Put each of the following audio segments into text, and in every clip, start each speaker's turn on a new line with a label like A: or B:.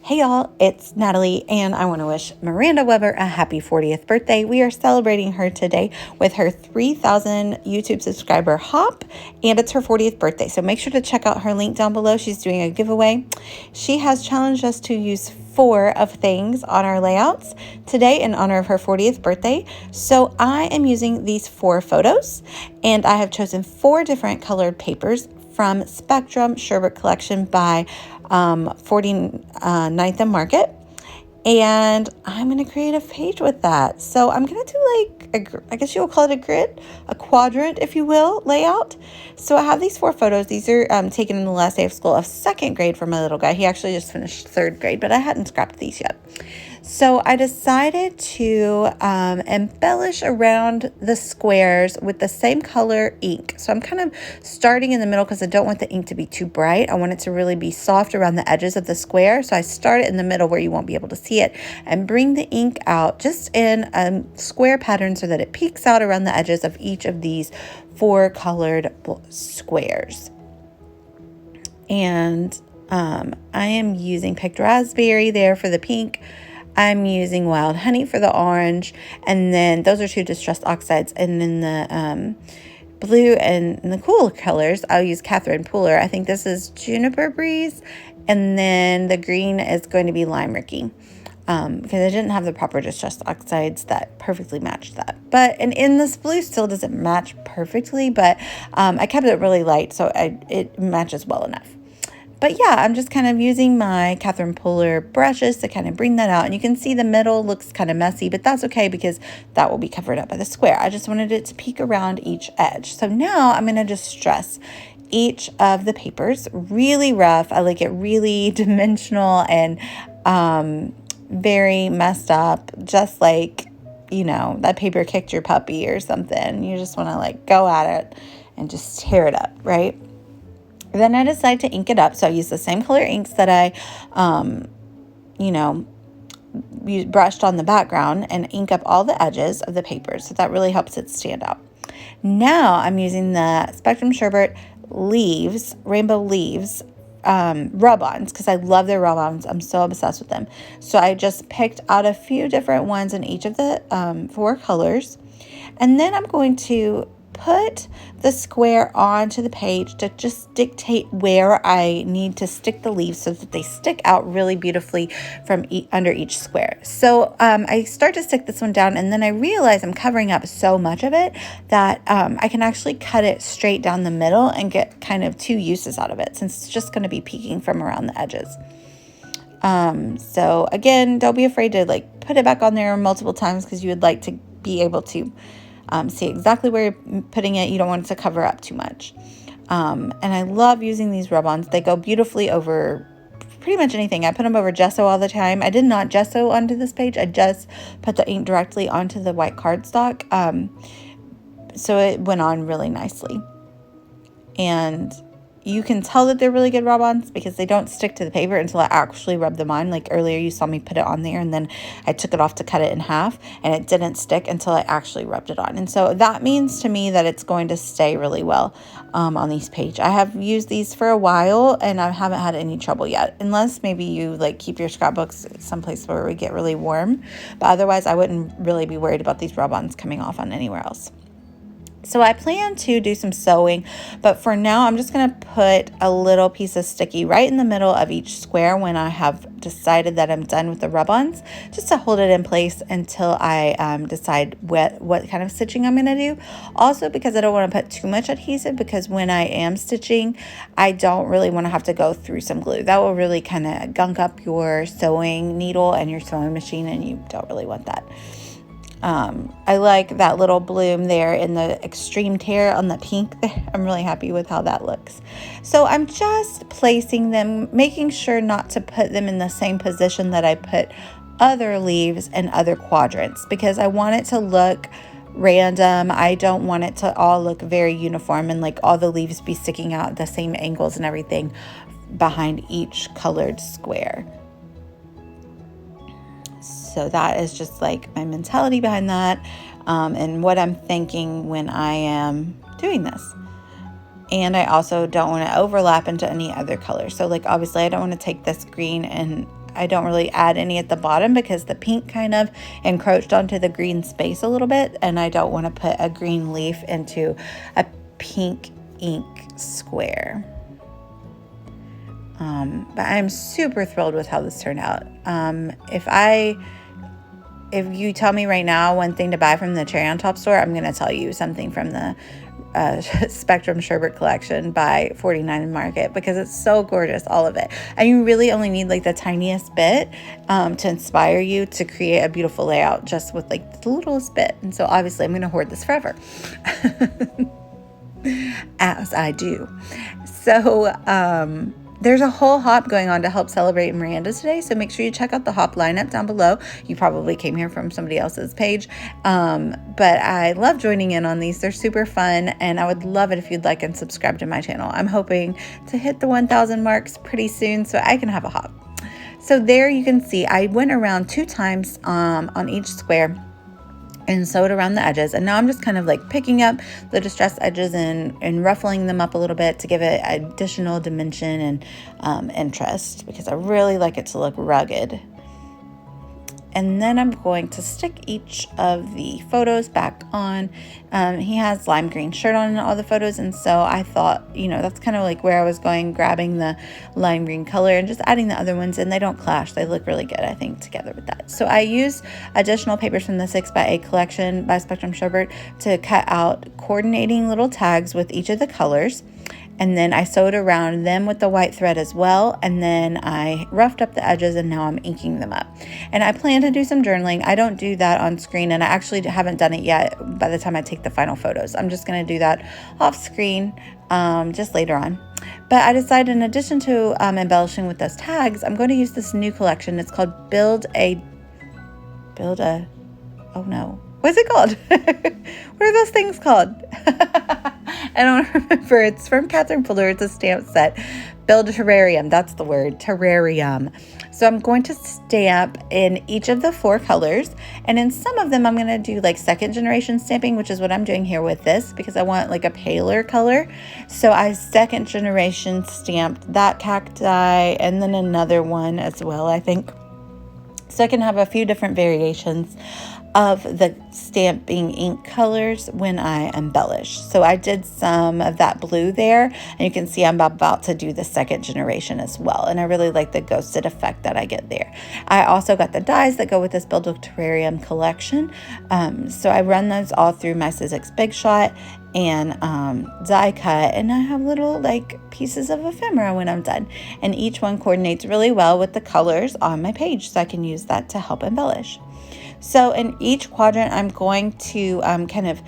A: Hey y'all, it's Natalie, and I want to wish Miranda Weber a happy 40th birthday. We are celebrating her today with her 3,000 YouTube subscriber hop, and it's her 40th birthday. So make sure to check out her link down below. She's doing a giveaway. She has challenged us to use 4 of things on our layouts today in honor of her 40th birthday. So I am using these 4 photos, and I have chosen 4 different colored papers from Spectrum Sherbert Collection by 49th and Market, and I'm going to create a page with that. So I'm going to do I guess you'll call it a grid, a quadrant, if you will, layout. So I have these 4 photos. These are taken in the last day of school of 2nd grade for my little guy. He actually just finished 3rd grade, but I hadn't scrapped these yet. So I decided to embellish around the squares with the same color ink. So I'm kind of starting in the middle because I don't want the ink to be too bright. I want it to really be soft around the edges of the square. So I start it in the middle where you won't be able to see it and bring the ink out just in a square pattern so that it peeks out around the edges of each of these 4 colored squares. And I am using picked raspberry there for the pink. I'm using wild honey for the orange, and then those are 2 distressed oxides. And then the blue and the cool colors, I'll use Catherine Pooler. I think this is Juniper Breeze, and then the green is going to be Lime Ricky, because I didn't have the proper distressed oxides that perfectly matched that. And in this blue still doesn't match perfectly, but I kept it really light, so it matches well enough. But yeah, I'm just kind of using my Catherine Pooler brushes to kind of bring that out. And you can see the middle looks kind of messy, but that's okay because that will be covered up by the square. I just wanted it to peek around each edge. So now I'm going to just stress each of the papers really rough. I like it really dimensional and very messed up, just like, you know, that paper kicked your puppy or something. You just want to go at it and just tear it up, right? Then I decide to ink it up. So I use the same color inks that I, brushed on the background and ink up all the edges of the paper. So that really helps it stand out. Now I'm using the Spectrum Sherbert leaves, rainbow leaves, rub-ons, because I love their rub-ons. I'm so obsessed with them. So I just picked out a few different ones in each of the 4 colors. And then I'm going to put the square onto the page to just dictate where I need to stick the leaves so that they stick out really beautifully from under each square. So I start to stick this one down, and then I realize I'm covering up so much of it that I can actually cut it straight down the middle and get kind of 2 uses out of it, since it's just going to be peeking from around the edges. So again, don't be afraid to put it back on there multiple times, because you would like to be able to see exactly where you're putting it. You don't want it to cover up too much. And I love using these rub-ons. They go beautifully over pretty much anything. I put them over gesso all the time. I did not gesso onto this page. I just put the ink directly onto the white cardstock. So it went on really nicely. And you can tell that they're really good rub-ons because they don't stick to the paper until I actually rub them on. Like earlier, you saw me put it on there, and then I took it off to cut it in half, and it didn't stick until I actually rubbed it on. And so that means to me that it's going to stay really well on these pages. I have used these for a while, and I haven't had any trouble yet, unless maybe you keep your scrapbooks someplace where we get really warm. But otherwise, I wouldn't really be worried about these rub-ons coming off on anywhere else. So I plan to do some sewing, but for now I'm just going to put a little piece of sticky right in the middle of each square when I have decided that I'm done with the rub-ons, just to hold it in place until I decide what kind of stitching I'm going to do. Also, because I don't want to put too much adhesive, because when I am stitching, I don't really want to have to go through some glue. That will really kind of gunk up your sewing needle and your sewing machine, and you don't really want that. I like that little bloom there in the extreme tear on the pink. I'm really happy with how that looks. So I'm just placing them, making sure not to put them in the same position that I put other leaves and other quadrants, because I want it to look random. I don't want it to all look very uniform and all the leaves be sticking out at the same angles and everything behind each colored square. So that is just my mentality behind that, and what I'm thinking when I am doing this. And I also don't want to overlap into any other color. So obviously I don't want to take this green and I don't really add any at the bottom because the pink kind of encroached onto the green space a little bit, and I don't want to put a green leaf into a pink ink square. But I'm super thrilled with how this turned out. If you tell me right now one thing to buy from the Cherry on Top store, I'm going to tell you something from the Spectrum Sherbet collection by 49 Market, because it's so gorgeous, all of it. And you really only need like the tiniest bit to inspire you to create a beautiful layout just with like the littlest bit. And so obviously I'm going to hoard this forever. As I do. So there's a whole hop going on to help celebrate Miranda today, so make sure you check out the hop lineup down below. You probably came here from somebody else's page, but I love joining in on these. They're super fun, and I would love it if you'd like and subscribe to my channel. I'm hoping to hit the 1,000 marks pretty soon so I can have a hop. So there you can see I went around 2 times on each square and sewed around the edges, and now I'm just kind of like picking up the distressed edges and ruffling them up a little bit to give it additional dimension and interest, because I really like it to look rugged. And then I'm going to stick each of the photos back on. He has lime green shirt on in all the photos, and so I thought, you know, that's kind of like where I was going, grabbing the lime green color and just adding the other ones, and they don't clash. They look really good, I think, together with that. So I used additional papers from the 6x8 collection by Spectrum Sherbet to cut out coordinating little tags with each of the colors. And then I sewed around them with the white thread as well. And then I roughed up the edges, and now I'm inking them up. And I plan to do some journaling. I don't do that on screen, and I actually haven't done it yet by the time I take the final photos. I'm just going to do that off screen just later on. But I decided, in addition to embellishing with those tags, I'm going to use this new collection. It's called oh no. What's it called? What are those things called? I don't remember. It's from Catherine Fuller. It's a stamp set. Build a terrarium. That's the word. Terrarium. So I'm going to stamp in each of the 4 colors. And in some of them, I'm going to do like 2nd generation stamping, which is what I'm doing here with this, because I want like a paler color. So I 2nd generation stamped that cacti and then another one as well, I think. So I can have a few different variations of the stamping ink colors when I embellish. So I did some of that blue there, and you can see I'm about to do the 2nd generation as well. And I really like the ghosted effect that I get there. I also got the dies that go with this Build a Terrarium collection. So I run those all through my Sizzix Big Shot and die cut, and I have little like pieces of ephemera when I'm done. And each one coordinates really well with the colors on my page, so I can use that to help embellish. So in each quadrant, I'm going to kind of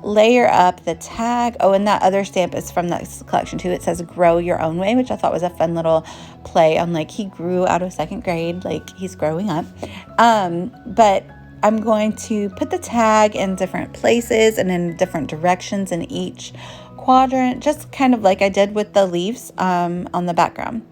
A: layer up the tag. Oh, and that other stamp is from that collection too. It says grow your own way, which I thought was a fun little play on like he grew out of 2nd grade, like he's growing up. But I'm going to put the tag in different places and in different directions in each quadrant, just kind of like I did with the leaves on the background,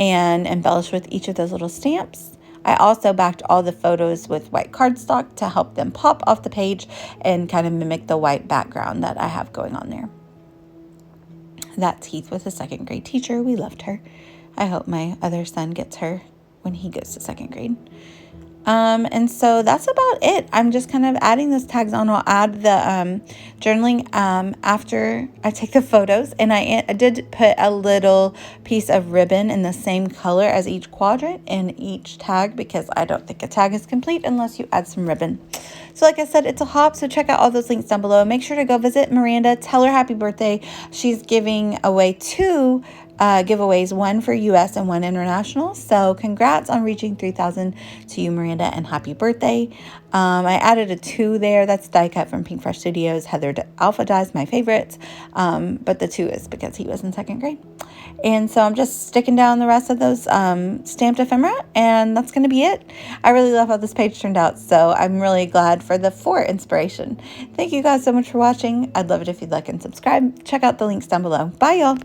A: and embellish with each of those little stamps. I also backed all the photos with white cardstock to help them pop off the page and kind of mimic the white background that I have going on there. That's Heath with a 2nd grade teacher. We loved her. I hope my other son gets her when he goes to 2nd grade. And so that's about it. I'm just kind of adding those tags on. I'll add the journaling after I take the photos. And I did put a little piece of ribbon in the same color as each quadrant in each tag, because I don't think a tag is complete unless you add some ribbon. So like I said, it's a hop, so check out all those links down below. Make sure to go visit Miranda. Tell her happy birthday. She's giving away 2 giveaways, one for US and one international. So congrats on reaching 3,000 to you, Miranda, and happy birthday. I added a 2 there. That's die cut from Pink Fresh Studios. Heather Alpha Dies, my favorites. But the 2 is because he was in 2nd grade. And so I'm just sticking down the rest of those stamped ephemera, and that's going to be it. I really love how this page turned out, so I'm really glad for the 4 inspiration. Thank you guys so much for watching. I'd love it if you'd like and subscribe. Check out the links down below. Bye, y'all.